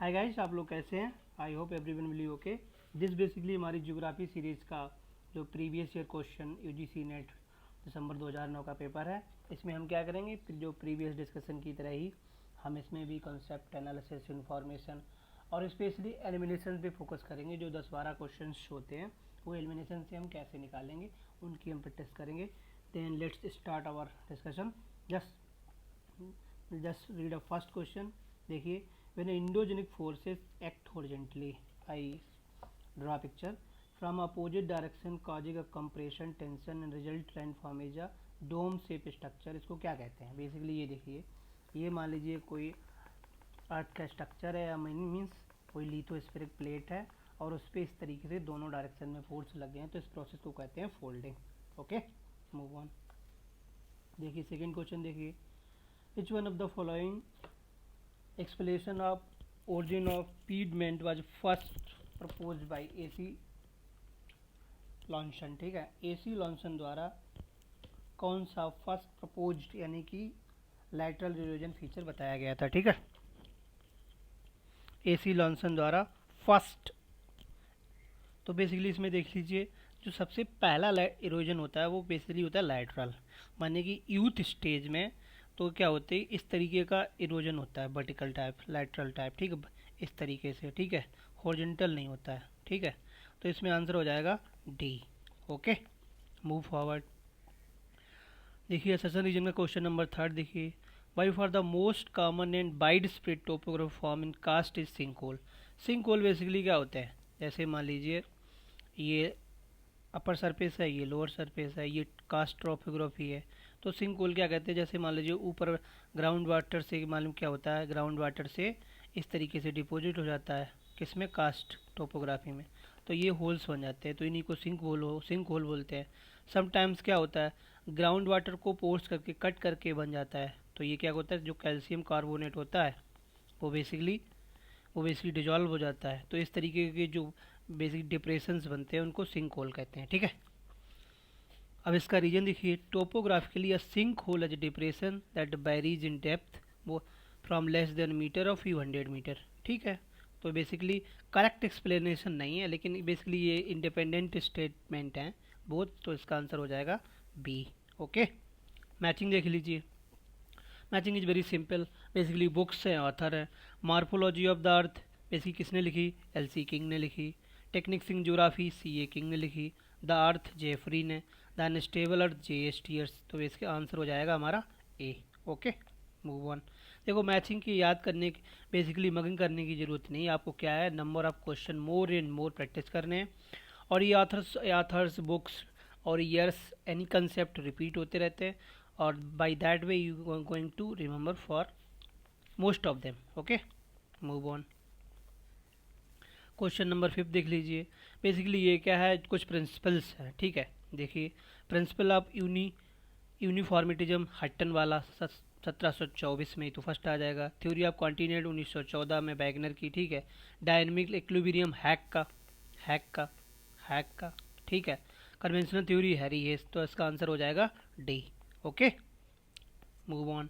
Hi guys, आप लोग कैसे हैं? I hope everyone will be okay. This basically हमारी ज्योग्राफी सीरीज़ का जो previous year question UGC NET December 2009 का पेपर है। इसमें हम क्या करेंगे, जो प्रीवियस डिस्कशन की तरह ही हम इसमें भी कॉन्सेप्ट एनालिसिस, इन्फॉर्मेशन और स्पेशली एलिमिनेशन पे फोकस करेंगे। जो 10-12 क्वेश्चन होते हैं वो एलिमिनेशन से हम कैसे निकालेंगे उनकी हम प्रैक्टिस करेंगे। Then let's start our discussion. Just read a first question. देखिए, when endogenic forces act horizontally, I draw a picture from opposite direction causing a compression tension and result land form is a dome shape structure। इसको क्या कहते हैं? Basically ये देखिए, ये मान लीजिए कोई अर्थ का स्ट्रक्चर है या मीन्स कोई लिथोस्फेरिक प्लेट है और उस पर इस तरीके से दोनों डायरेक्शन में फोर्स लगे हैं, तो इस प्रोसेस को कहते हैं फोल्डिंग। Okay, move on. देखिए सेकेंड क्वेश्चन, देखिए विच one of the following explanation of origin of pediment was first proposed by AC लॉन्सन। ठीक है, AC लॉन्सन द्वारा कौन सा फर्स्ट प्रपोज्ड यानी कि लैटरल इरोजन फीचर बताया गया था? ठीक है, AC लॉन्सन द्वारा फर्स्ट। तो बेसिकली इसमें देख लीजिए, जो सबसे पहला इरोजन होता है वो बेसिकली होता है लैटरल, माने कि यूथ स्टेज में तो क्या होते हैं, इस तरीके का इरोजन होता है, वर्टिकल टाइप, लैटरल टाइप। ठीक है, इस तरीके से। ठीक है, हॉरिजॉन्टल नहीं होता है। ठीक है, तो इसमें आंसर हो जाएगा डी। Okay, move forward. देखिए असेशन रीजन का क्वेश्चन नंबर 3 देखिए, by far the most common and widespread topography form in karst is sinkhole. Sinkhole basically क्या होते हैं, जैसे मान लीजिए ये अपर सरफेस है, ये लोअर सरफेस है, ये कास्ट टोपोग्राफी है। तो सिंक होल क्या कहते हैं, जैसे मान लीजिए ऊपर ग्राउंड वाटर से मालूम क्या होता है, ग्राउंड वाटर से इस तरीके से डिपॉजिट हो जाता है किसमें, कास्ट टोपोग्राफी में, तो ये होल्स बन जाते हैं, तो इन्हीं को सिंक होल बोलते हैं। समटाइम्स क्या होता है, ग्राउंड वाटर को पोर्स करके कट करके बन जाता है, तो ये क्या होता है, जो कैल्शियम कार्बोनेट होता है वो बेसिकली डिजॉल्व हो जाता है, तो इस तरीके के जो बेसिक डिप्रेशंस बनते हैं उनको सिंक होल कहते हैं। ठीक है, अब इसका रीजन देखिए, topographically a sinkhole as depression that varies in depth वो फ्रॉम लेस देन मीटर और फ्यू 100 मीटर। ठीक है, तो बेसिकली करेक्ट एक्सप्लेनेशन नहीं है, लेकिन बेसिकली ये इंडिपेंडेंट स्टेटमेंट हैं बोथ, तो इसका आंसर हो जाएगा बी। ओके, मैचिंग देख लीजिए। Matching is very simple, basically books हैं, ऑथर है। Morphology of the earth basically किसने लिखी, एल.सी. किंग ने लिखी। Techniques in geography C.A. King ने लिखी। द अर्थ जेफरी ने। The unstable earth J.S. Steers. तो इसका आंसर हो जाएगा हमारा ए। Okay, move on. देखो मैचिंग की याद करने की, बेसिकली मगिंग करने की ज़रूरत नहीं, आपको क्या है, number of question more and more practice करने हैं, और ये ऑथर्स बुक्स और ईयर्स एनी कंसेप्ट रिपीट होते रहते हैं, और by that way you are going to remember for most of them. Okay, move on. Question number 5 देख लीजिए। बेसिकली ये क्या है, कुछ प्रिंसिपल्स हैं। ठीक है, देखिए प्रिंसिपल ऑफ यूनिफॉर्मिटिज्म हट्टन वाला 1724 में, तो फर्स्ट आ जाएगा। थ्योरी ऑफ कॉन्टिनेंट 1914 में वैगनर की। ठीक है, डायनेमिक इक्विलिब्रियम हैक का। ठीक है, कन्वेंशनल थ्योरी हैरी हेस, तो इसका आंसर हो जाएगा डी। Okay, move on.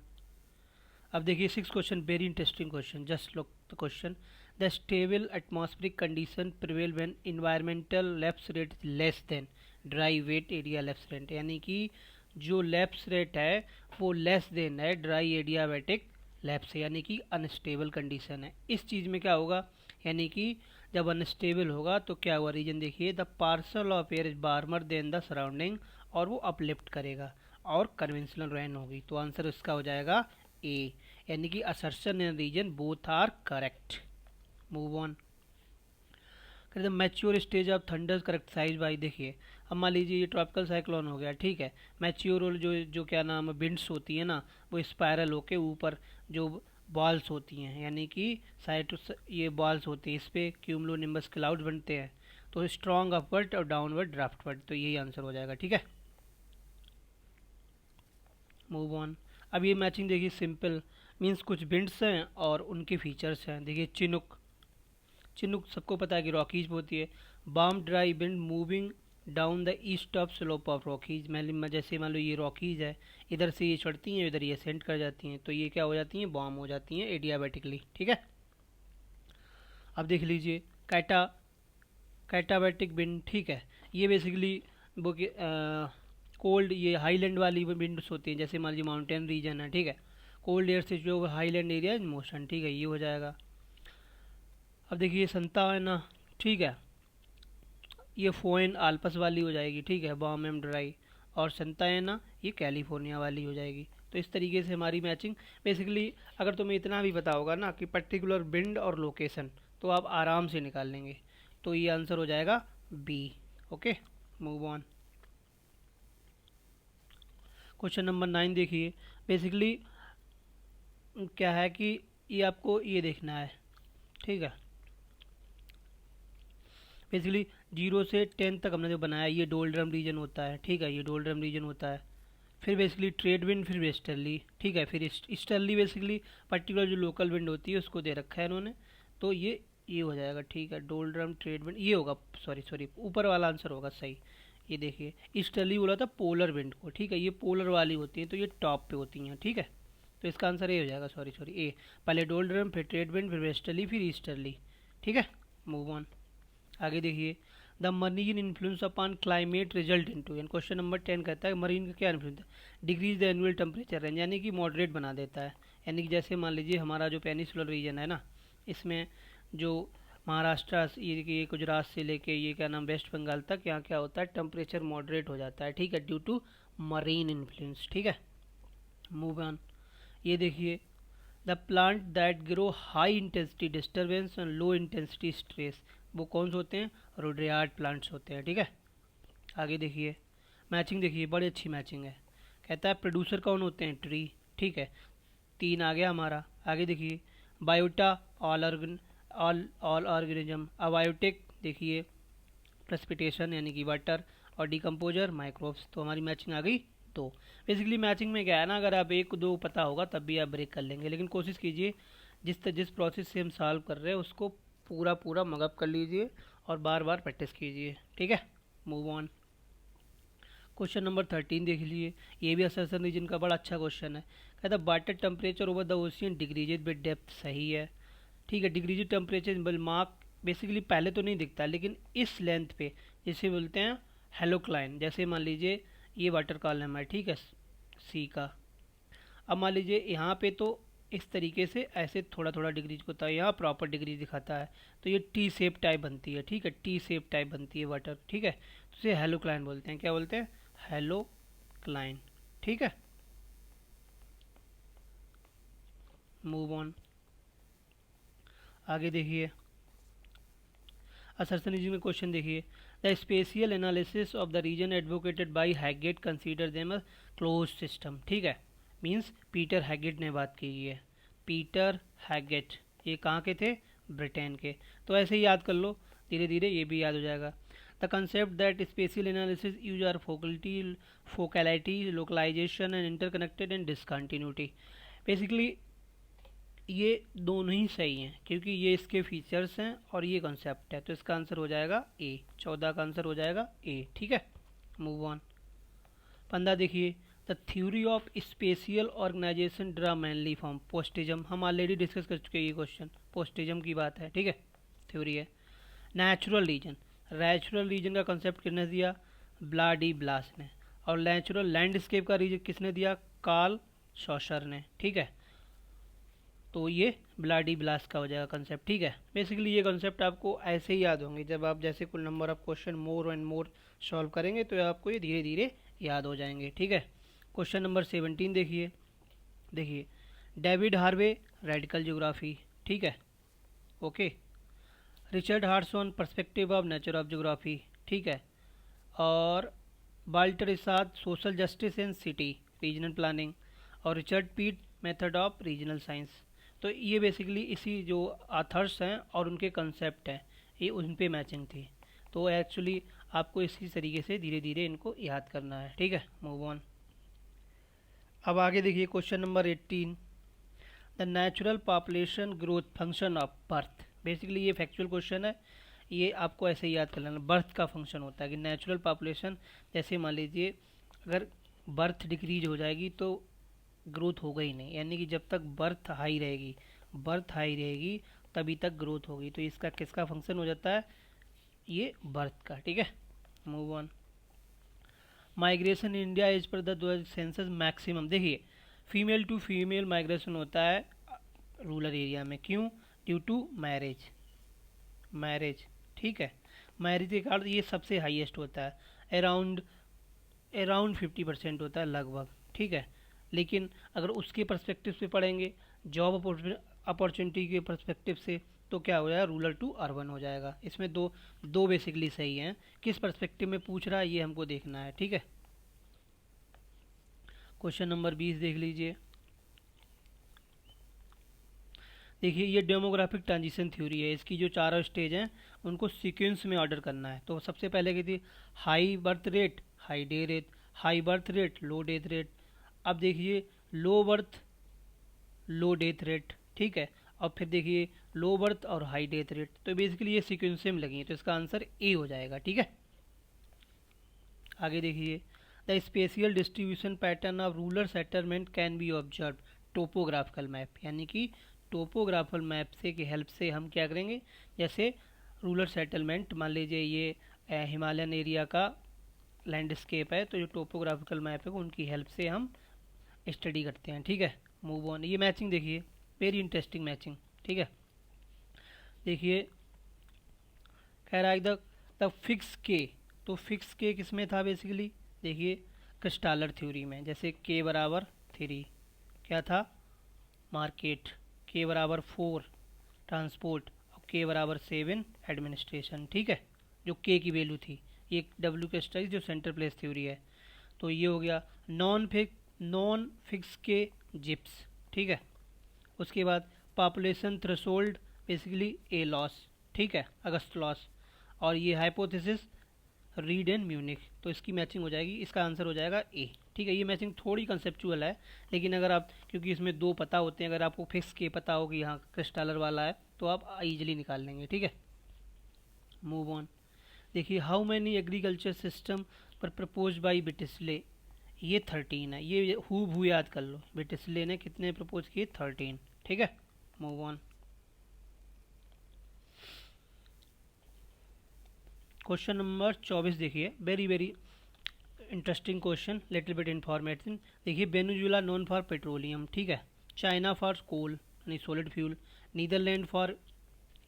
अब देखिए 6 question, very interesting question, just look the question. The stable atmospheric condition prevail when environmental lapse rate is less than dry wait area lapse rate, यानी कि जो lapse rate है वो less than है dry adiabatic lapse, यानी कि unstable condition है। इस चीज़ में क्या होगा, यानी कि जब अनस्टेबल होगा तो क्या हुआ, रीजन देखिए, the parcel of air is warmer than the surrounding, और वो अपलिफ्ट करेगा और कन्वेंशनल रेन होगी, तो आंसर इसका हो जाएगा ए, यानी कि assertion and reason both are correct. Move on. The mature stage of thunder characterize by, देखिए अब मान लीजिए ये ट्रॉपिकल साइक्लोन हो गया। ठीक है, मैच्योर जो क्या नाम है, विंड्स होती है ना, वो स्पायरल होके ऊपर जो बॉल्स होती हैं, यानी कि साइड ये बॉल्स होती हैं, इस पर क्यूमुलोनिम्बस क्लाउड बनते हैं, तो स्ट्रॉन्ग अपवर्ड और डाउनवर्ड ड्राफ्टवर्ड, तो यही आंसर हो जाएगा। ठीक है, मूव ऑन। अब ये मैचिंग देखिए सिंपल, मीन्स कुछ विंड्स हैं और उनके फीचर्स हैं। देखिए चिनुक सबको पता है कि रॉकीज होती है। Warm dry wind moving down the east of slope of Rockies, जैसे मान लो ये रॉकीज है, इधर से ये चढ़ती हैं, इधर ये सेंट कर जाती हैं, तो ये क्या हो जाती हैं, बॉम हो जाती हैं एडियाबैटिकली। ठीक है, अब देख लीजिए कैटाबैटिक विंड, ठीक है, ये बेसिकली वो कोल्ड, ये हाईलैंड वाली विंड्स होती हैं, जैसे मान लीजिए माउंटेन रीजन है, ठीक है, कोल्ड एयर से जो हाईलैंड एरिया इन मोशन, ठीक है, ये हो जाएगा। अब देखिए संता है ना, ठीक है, ये फोइन आल्पस वाली हो जाएगी, ठीक है, बॉम एम ड्राई, और संता है ना ये कैलिफोर्निया वाली हो जाएगी। तो इस तरीके से हमारी मैचिंग बेसिकली, अगर तुम्हें इतना भी पता होगा ना कि पर्टिकुलर विंड और लोकेशन, तो आप आराम से निकाल लेंगे। तो ये आंसर हो जाएगा B. Okay, move on. Question number 9 देखिए। बेसिकली क्या है कि ये आपको ये देखना है, ठीक है, बेसिकली 0 से 10 तक हमने जो बनाया, ये डोल्ड्रम रीजन होता है, ठीक है, ये डोल्ड्रम रीजन होता है। फिर बेसिकली ट्रेड विंड, फिर वेस्टर्ली, ठीक है, फिर ईस्टर्ली बेसिकली पर्टिकुलर जो लोकल विंड होती है उसको दे रखा है इन्होंने। तो ये हो जाएगा, ठीक है, डोल्ड्रम ट्रेड विंड ये होगा, सॉरी सॉरी, ऊपर वाला आंसर होगा सही। ये देखिए ईस्टर्ली बोला था पोलर विंड को, ठीक है, ये पोलर वाली होती है, तो ये टॉप पे होती हैं, ठीक है। तो इसका आंसर ए हो जाएगा, सॉरी सॉरी, ए। पहले डोल्ड्रम, फिर ट्रेड विंड, फिर वेस्टर्ली, फिर ईस्टर्ली, ठीक है, मूव ऑन। आगे देखिए, the marine influence upon climate result into, and question number 10 कहता है मरीन का क्या इन्फ्लुएंस है, decrease the annual temperature range, यानी कि मॉडरेट बना देता है। यानी कि जैसे मान लीजिए हमारा जो पेनिसुलर रीजन है ना, इसमें जो महाराष्ट्र ये गुजरात से लेके ये क्या नाम वेस्ट बंगाल तक, यहाँ क्या होता है, टेम्परेचर मॉडरेट हो जाता है, ठीक है, ड्यू टू मरीन इन्फ्लुएंस, ठीक है, मूव ऑन। ये देखिए, the plant that grow high intensity disturbance and low intensity stress, वो कौन से होते हैं, रोड्रियार्ड प्लांट्स होते हैं, ठीक है। आगे देखिए, मैचिंग देखिए, बड़ी अच्छी मैचिंग है। कहता है प्रोड्यूसर कौन होते हैं, ट्री, ठीक है, 3 आ गया हमारा। आगे देखिए, बायोटा ऑल ऑर्गेनिज्म, अबायोटिक देखिए प्रेसिपिटेशन यानी कि वाटर, और डिकम्पोजर माइक्रोब्स। तो हमारी मैचिंग आ गई 2। बेसिकली मैचिंग में क्या है ना, अगर आप 1 2 पता होगा तब भी आप ब्रेक कर लेंगे, लेकिन कोशिश कीजिए जिस प्रोसेस से हम सॉल्व कर रहे हैं उसको पूरा पूरा मगअप कर लीजिए और बार बार प्रैक्टिस कीजिए, ठीक है, मूव ऑन। क्वेश्चन नंबर 13 देख लीजिए, ये भी असरसन रीजन का बड़ा अच्छा क्वेश्चन है। कहता है water temperature over the ocean decreases with depth, सही है, ठीक है, डिक्रीज टेम्परेचर बल मार्क, बेसिकली पहले तो नहीं दिखता लेकिन इस लेंथ पे, जिसे बोलते हैं हेलोक्लाइन, जैसे मान लीजिए ये वाटर कॉलम है, ठीक है, सी का। अब मान लीजिए यहाँ पे तो इस तरीके से ऐसे थोड़ा थोड़ा डिग्रीज को होता है, यहाँ प्रॉपर डिग्री दिखाता है, तो ये टी शेप टाइप बनती है, ठीक है, टी शेप टाइप बनती है वाटर, ठीक है, तो इसे हेलोक्लाइन बोलते हैं, क्या बोलते हैं, हेलोक्लाइन, ठीक है, मूव ऑन। आगे देखिए, असरसन रीजन में क्वेश्चन देखिए, the spatial analysis of the region advocated by Haggett consider them a close system, ठीक है, मीन्स पीटर हैगेट ने बात की है, पीटर हैगेट, ये कहाँ के थे, ब्रिटेन के। तो ऐसे ही याद कर लो, धीरे धीरे ये भी याद हो जाएगा। The concept that spatial analysis use are focality localisation and interconnected and discontinuity. Basically ये दोनों ही सही हैं क्योंकि ये इसके फीचर्स हैं और ये कॉन्सेप्ट है, तो इसका आंसर हो जाएगा ए, 14 का आंसर हो जाएगा ए, ठीक है, मूव ऑन। 15 देखिए, the theory of spatial organisation draw mainly from, positivism, हम ऑलरेडी डिस्कस कर चुके हैं ये क्वेश्चन, पोस्टिज्म की बात है, ठीक है, थ्योरी है। नेचुरल रीजन का कॉन्सेप्ट किसने दिया, ब्ला डी ब्लास ने, और नेचुरल लैंडस्केप का रीजन किसने दिया, कार्ल शॉशर ने, ठीक है, तो ये ब्लाडी ब्लास्ट का हो जाएगा कंसेप्ट, ठीक है। बेसिकली ये कंसेप्ट आपको ऐसे ही याद होंगे, जब आप जैसे कुल number of question more and more solve करेंगे तो आपको ये धीरे धीरे याद हो जाएंगे, ठीक है। क्वेश्चन नंबर 17 देखिए, डेविड हार्वे रेडिकल ज्योग्राफी, ठीक है, okay, Richard Hartshorne perspective of nature of geography, ठीक है, और Walter Isard social justice and city regional planning, और Richard Peet method of regional science. तो ये बेसिकली इसी जो आथर्स हैं और उनके कंसेप्ट हैं, ये उन पे मैचिंग थी। तो एक्चुअली आपको इसी तरीके से धीरे धीरे इनको याद करना है, ठीक है, मूव ऑन। अब आगे देखिए question number 18, the natural population growth function of birth. Basically ये फैक्चुअल क्वेश्चन है, ये आपको ऐसे ही याद कर लेना, बर्थ का फंक्शन होता है कि नेचुरल पॉपुलेशन, जैसे मान लीजिए अगर बर्थ डिक्रीज हो जाएगी तो ग्रोथ होगा ही नहीं, यानी कि जब तक बर्थ हाई रहेगी तभी तक ग्रोथ होगी। तो इसका किसका फंक्शन हो जाता है, ये बर्थ का। ठीक है, move on. Migration India as per the census maximum, देखिए फीमेल टू फीमेल माइग्रेशन होता है रूरल एरिया में, क्यों, ड्यू टू मैरिज, ठीक है, मैरिज के कारण ये सबसे हाईएस्ट होता है, अराउंड अराउंड 50% होता है लगभग। ठीक है, लेकिन अगर उसके पर्सपेक्टिव से पढ़ेंगे, जॉब अपॉर्चुनिटी के पर्सपेक्टिव से, तो क्या हो जाएगा, रूरल टू अर्बन हो जाएगा। इसमें दो दो बेसिकली सही हैं, किस पर्सपेक्टिव में पूछ रहा है ये हमको देखना है। ठीक है, क्वेश्चन नंबर 20 देख लीजिए। देखिए ये डेमोग्राफिक ट्रांजिशन थ्योरी है, इसकी जो चारों स्टेज हैं उनको सीक्वेंस में ऑर्डर करना है। तो सबसे पहले की थी high birth rate high day rate, high birth rate लो डेथ रेट। अब देखिए लो बर्थ लो डेथ रेट, ठीक है, और फिर देखिए लो बर्थ और हाई डेथ रेट। तो बेसिकली ये सीक्वेंस में लगी है, तो इसका आंसर ए हो जाएगा। ठीक है, आगे देखिए the spatial distribution pattern of rural settlement can be observe topographical map, यानी कि टोपोग्राफिकल मैप से की हेल्प से हम क्या करेंगे, जैसे रूरल सेटलमेंट मान लीजिए ये हिमालयन एरिया का लैंडस्केप है, तो जो टोपोग्राफिकल मैप है उनकी हेल्प से हम स्टडी करते हैं। ठीक है, मूव ऑन। ये मैचिंग देखिए, वेरी इंटरेस्टिंग मैचिंग। ठीक है, देखिए कह रहा है द फिक्स के, तो फिक्स के किस में था बेसिकली, देखिए क्रिस्टालर थ्योरी में, जैसे के बराबर 3 क्या था, मार्केट, के बराबर 4 ट्रांसपोर्ट, और के बराबर 7 एडमिनिस्ट्रेशन। ठीक है, जो के की वैल्यू थी, ये डब्ल्यू के स्ट्राइक जो सेंटर प्लेस थ्योरी है। तो ये हो गया नॉन फिक्स के जिप्स। ठीक है, उसके बाद पॉपुलेशन थ्रेशोल्ड बेसिकली ए लॉस, ठीक है, अगस्त लॉस, और ये हाइपोथेसिस रीड एंड म्यूनिक। तो इसकी मैचिंग हो जाएगी, इसका आंसर हो जाएगा ए। ठीक है, ये मैचिंग थोड़ी कंसेप्चुअल है, लेकिन अगर आप, क्योंकि इसमें दो पता होते हैं, अगर आपको फिक्स के पता हो कि यहाँ क्रिस्टालर वाला है तो आप इजीली निकाल लेंगे। ठीक है, मूव ऑन। देखिए हाउ मैनी एग्रीकल्चर सिस्टम पर प्रपोज बाई बिटिसले, ये 13 है, ये हूब याद कर लो, बिटिसले ने कितने प्रपोज किए, 13। ठीक है, मूव ऑन। क्वेश्चन नंबर 24 देखिए, very very interesting question, little bit informative. देखिए वेनेजुएला नोन फॉर पेट्रोलियम, ठीक है, चाइना फॉर कोल यानी सॉलिड फ्यूल, नीदरलैंड फॉर,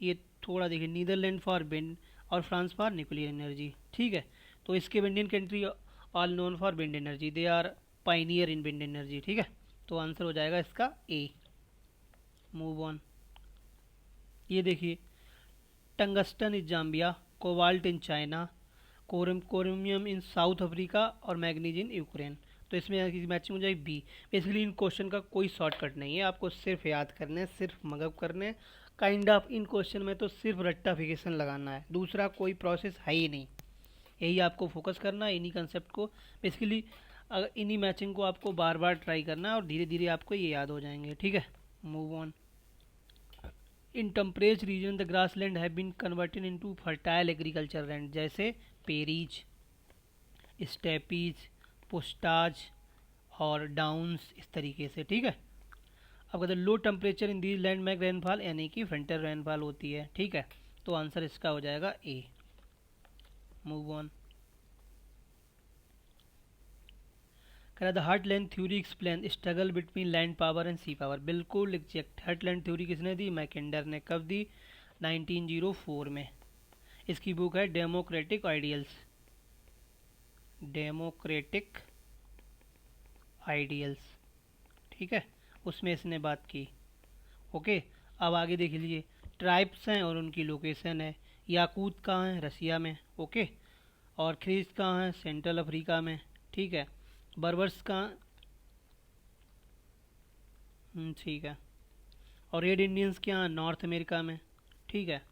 ये थोड़ा देखिए, नीदरलैंड फॉर विंड, और फ्रांस फॉर न्यूक्लियर एनर्जी। ठीक है, तो इसके Indian country all known for wind energy, they are pioneer in wind energy. ठीक है, तो आंसर हो जाएगा इसका ए। Move on. ये देखिए tungsten is Zambia, cobalt in China, chromium in South Africa, और मैग्नीज इन यूक्रेन। तो इसमें मैचिंग हो जाएगी बी। बेसिकली इन क्वेश्चन का कोई शॉर्टकट नहीं है, आपको सिर्फ याद करने, सिर्फ मगअप करने, काइंड ऑफ इन क्वेश्चन में तो सिर्फ रट्टाफिकेशन लगाना है, दूसरा कोई प्रोसेस है ही नहीं। यही आपको फोकस करना है, इन्हीं कंसेप्ट को बेसिकली, अगर इन्हीं मैचिंग को आपको बार बार ट्राई करना है, और धीरे धीरे आपको ये याद हो जाएंगे। ठीक है, move on. In temperate region the grassland have been converted into fertile agriculture land, जैसे पेरीज, स्टेपीज, पोस्टाज और डाउन्स, इस तरीके से। ठीक है, अब कहते हैं low temperature in these land में रेनफॉल, यानी कि फ्रंटल रेनफॉल होती है। ठीक है, तो आंसर इसका हो जाएगा A. Move on. The heartland theory explain struggle between land power and sea power, बिल्कुल एग्जैक्ट। हार्टलैंड थ्योरी किसने दी, मैकेंडर ने। कब दी, 1904 में। इसकी बुक है डेमोक्रेटिक आइडियल्स, डेमोक्रेटिक आइडियल्स। ठीक है, उसमें इसने बात की। ओके, अब आगे देख लीजिए, ट्राइब्स हैं और उनकी लोकेशन है। याकूत कहाँ है, रसिया में। ओके, और ख्रीस कहाँ है, सेंट्रल अफ्रीका में। ठीक है, बर्बर्स कहाँ, ठीक है, और रेड इंडियंस क्या हैं, नॉर्थ अमेरिका में। ठीक है,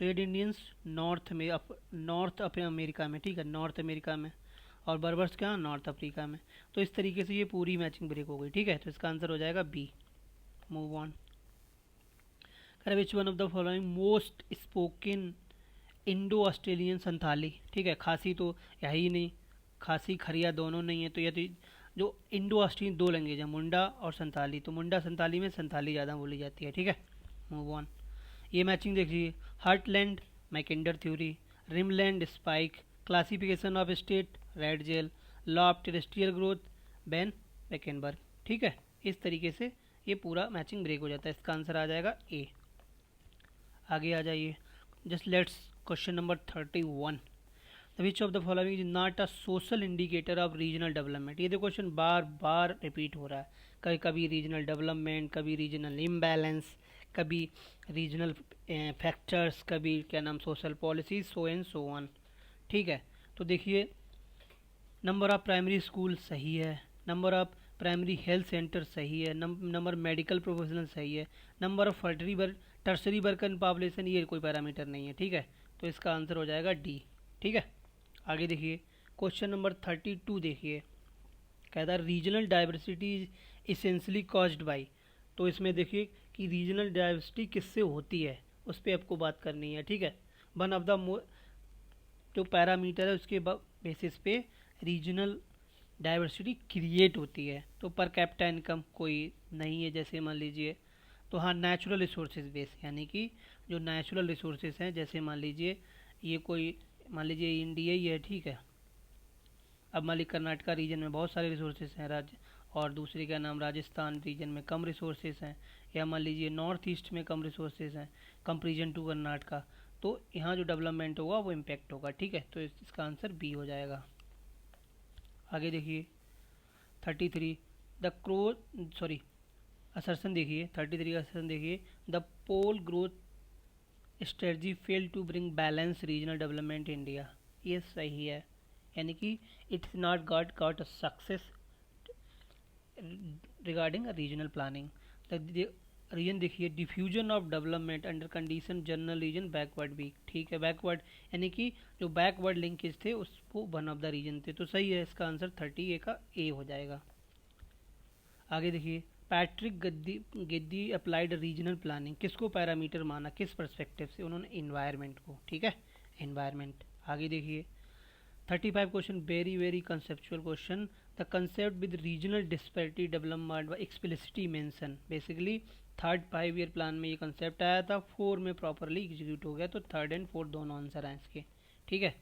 रेड इंडियंस नॉर्थ अमेरिका में। ठीक है, नॉर्थ अमेरिका में, और बर्बर्स क्या, नॉर्थ अफ्रीका में। तो इस तरीके से ये पूरी मैचिंग ब्रेक हो गई। ठीक है, तो इसका आंसर हो जाएगा B. Move on. Which one of the following most spoken Indo Australian Santhali. ठीक है, खासी तो है ही नहीं, खासी खरिया दोनों नहीं है, तो ये तो जो इंडो ऑस्ट्रेलियन दो लैंग्वेज है, मुंडा और संथाली, तो मुंडा संथाली में संथाली ज़्यादा बोली जाती है। ठीक है, मूव ऑन। ये मैचिंग देखिए, heartland Mackinder theory, rimland Spykman, classification of state Ratzel, law of territorial growth Van Valkenburg. ठीक है, इस तरीके से ये पूरा मैचिंग ब्रेक हो जाता है। इसका आंसर आ जाएगा ए। आगे आ जाइए, just let's question number 31। Which of the following is not a social indicator of regional development. ये देखो क्वेश्चन बार बार रिपीट हो रहा है, कभी कभी रीजनल डेवलपमेंट, कभी रीजनल इम्बैलेंस, कभी रीजनल फैक्टर्स, कभी क्या नाम social policies, so and so on. ठीक है, तो देखिए नंबर ऑफ प्राइमरी स्कूल सही है, number of primary health centre सही है, नंबर मेडिकल प्रोफेशनल सही है, number of tertiary worker population ये कोई पैरामीटर नहीं है। ठीक है, तो इसका आंसर हो जाएगा डी। ठीक है, आगे देखिए क्वेश्चन नंबर 32 देखिए, कहता है regional diversity is essentially caused by. तो इसमें देखिए कि रीजनल डाइवर्सिटी किससे होती है, उस पर आपको बात करनी है। ठीक है, वन ऑफ द जो पैरामीटर है उसके बेसिस पे रीजनल डाइवर्सिटी क्रिएट होती है। तो पर कैपिटा इनकम कोई नहीं है, जैसे मान लीजिए, तो हाँ नेचुरल रिसोर्सेज बेस, यानी कि जो नेचुरल रिसोर्सेज हैं, जैसे मान लीजिए ये कोई, मान लीजिए इंडिया ही है। ठीक है, अब मान लीजिए कर्नाटका रीजन में बहुत सारे रिसोर्सेज हैं राज्य, और दूसरे का नाम राजस्थान रीजन में कम रिसोर्सेज हैं, या मान लीजिए नॉर्थ ईस्ट में कम रिसोर्सेज हैं कंपेरिजन टू कर्नाटका, तो यहाँ जो डेवलपमेंट होगा वो इम्पेक्ट होगा। ठीक है, तो इसका आंसर बी हो जाएगा। आगे देखिए 33 द क्रो सॉरी असर्सन देखिए, 33 का असर्सन देखिए, the pole growth strategy fail to bring balance regional development India. ये सही है, यानी कि it's not got a success regarding regional planning. Reason देखिए, diffusion of development under condition general reason backward weak. ठीक है, बैकवर्ड यानी कि जो बैकवर्ड लिंकेज थे उसको वन ऑफ द रीजन थे, तो सही है। इसका आंसर 30 का ए हो जाएगा। आगे देखिए Patrick giddy applied regional planning, किसको पैरामीटर माना, किस पर्सपेक्टिव से, उन्होंने इन्वायरमेंट को। ठीक है, इन्वायरमेंट। आगे देखिए 35 question very very conceptual question, the concept with regional disparity development explicitly mention. Basically third 5 year plan में ये कंसेप्ट आया था, 4 में प्रॉपरली एग्जीक्यूट हो गया, तो थर्ड एंड फोर्थ दोनों आंसर हैं इसके। ठीक है,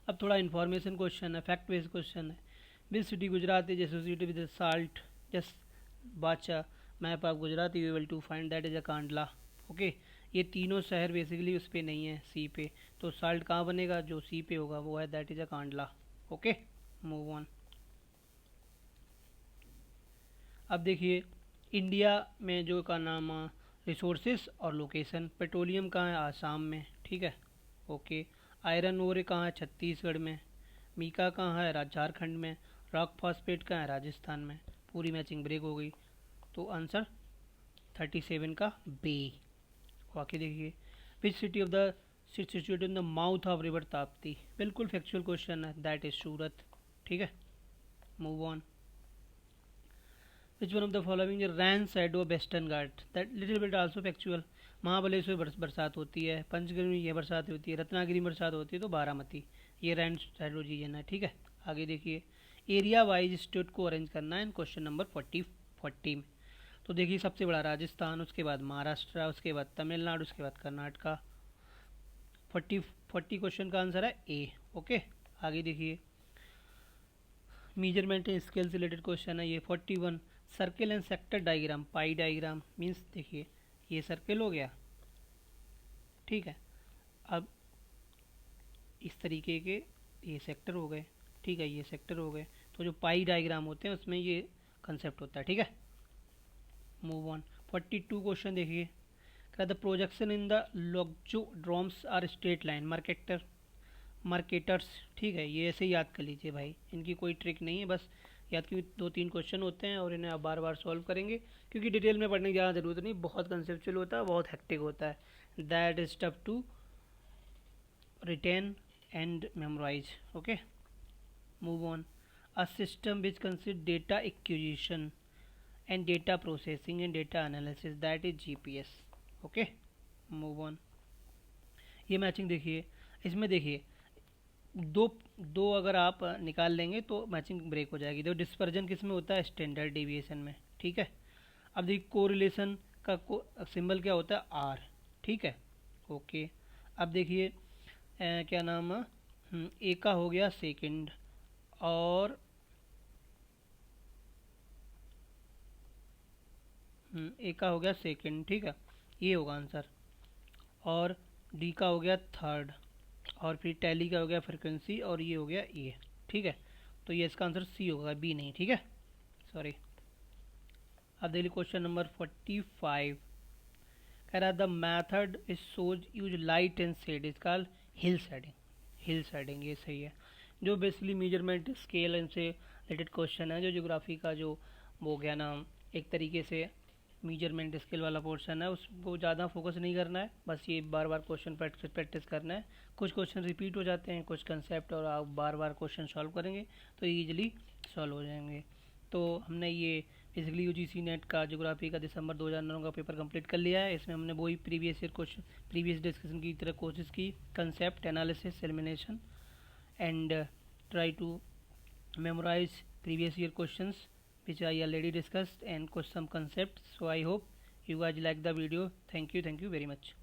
अब थोड़ा इन्फॉर्मेशन क्वेश्चन है, फैक्ट बेस्ड क्वेश्चन है। Which city Gujarat is associated with salt, just बादशाह map of Gujarat you will to find that is a Kandla. Okay, ये तीनों शहर बेसिकली उस पर नहीं है, सी पे, तो साल्ट कहाँ बनेगा, जो सी पे होगा वो है that is a Kandla. Okay, move on. अब देखिए इंडिया में जो का नाम रिसोर्सेस और लोकेशन, पेट्रोलियम कहाँ है, आसाम में। ठीक है, ओके। आयरन ओर कहाँ है, छत्तीसगढ़ में। मीका कहाँ है, झारखंड में। रॉक फॉस्फेट कहाँ है, राजस्थान में। पूरी मैचिंग ब्रेक हो गई, तो आंसर 37 का बी। बाकी देखिए which city of the situated in the mouth of river Tapti, बिल्कुल फैक्चुअल क्वेश्चन है, दैट इज सूरत। ठीक है, move on. Which one of the following rain shadow western Ghat, that little bit also factual. Mahabaleshwar बरसात होती है, पंचगढ़ में ये बरसात होती है, रत्नागिरी में बरसात होती है, तो बारामती, ये रैन सैडो रीजन है। ठीक है, आगे देखिए एरिया वाइज स्टेट को अरेंज करना है क्वेश्चन नंबर 40 में। तो देखिए सबसे बड़ा राजस्थान, उसके बाद महाराष्ट्र, उसके बाद तमिलनाडु, उसके बाद कर्नाटका। 40 क्वेश्चन का आंसर है ए। ओके, आगे देखिए मेजरमेंट एंड स्केल से रिलेटेड क्वेश्चन है ये 41। Circle and sector diagram, pi diagram means देखिए ये सर्किल हो गया। ठीक है, अब इस तरीके के ये सेक्टर हो गए। ठीक है, ये सेक्टर हो गए, तो जो पाई डायग्राम होते हैं उसमें ये कंसेप्ट होता है। ठीक है, मूव ऑन। 42 क्वेश्चन देखिए, क्या the projection in the loxodromes are straight line Mercators. ठीक है, ये ऐसे ही याद कर लीजिए भाई, इनकी कोई ट्रिक नहीं है, बस याद की 2-3 क्वेश्चन होते हैं और इन्हें आप बार बार सॉल्व करेंगे, क्योंकि डिटेल में पढ़ने की ज़्यादा ज़रूरत नहीं, बहुत कंसेप्चुअल होता है, बहुत हेक्टिक होता है, that is tough to retain and memorize. Okay, move on. A system which consist data acquisition and data processing and data analysis, that is GPS. Okay, move on. ये मैचिंग देखिए, इसमें देखिए दो दो अगर आप निकाल लेंगे तो मैचिंग ब्रेक हो जाएगी। देखो डिस्पर्जन किस में होता है, स्टैंडर्ड डेविएशन में। ठीक है, अब देखिए कोरिलेशन का सिंबल क्या होता है, आर। ठीक है, ओके। अब देखिए क्या नाम है, ए का हो गया सेकंड, और ए का हो गया सेकंड, ठीक है, ये होगा आंसर। और डी का हो गया थर्ड, और फिर टैली का हो गया फ्रिक्वेंसी, और ये हो गया ए। ठीक है, तो ये इसका आंसर सी होगा, बी नहीं। ठीक है, सॉरी। अब देखिए क्वेश्चन नंबर 45, कह रहा the method is those use light and shade is called hill shading. Hill shading, ये सही है। जो बेसिकली मेजरमेंट स्केल इनसे रिलेटेड क्वेश्चन है, जो ज्योग्राफी का जो वो हो गया ना, एक तरीके से मेजरमेंट स्केल वाला पोर्शन है, उसको ज़्यादा फोकस नहीं करना है, बस ये बार बार क्वेश्चन प्रैक्टिस करना है। कुछ क्वेश्चन रिपीट हो जाते हैं, कुछ कंसेप्ट, और आप बार बार क्वेश्चन सॉल्व करेंगे तो ईजिली सॉल्व हो जाएंगे। तो हमने ये बेसिकली यूजीसी नेट का ज्योग्राफी का दिसंबर 2009 का पेपर कंप्लीट कर लिया है। इसमें हमने वही previous year question, previous discussion की तरह कोशिश की, concept analysis, elimination, and try to memorize previous year questions which I already discussed and some concepts. So I hope you guys like the video. Thank you very much.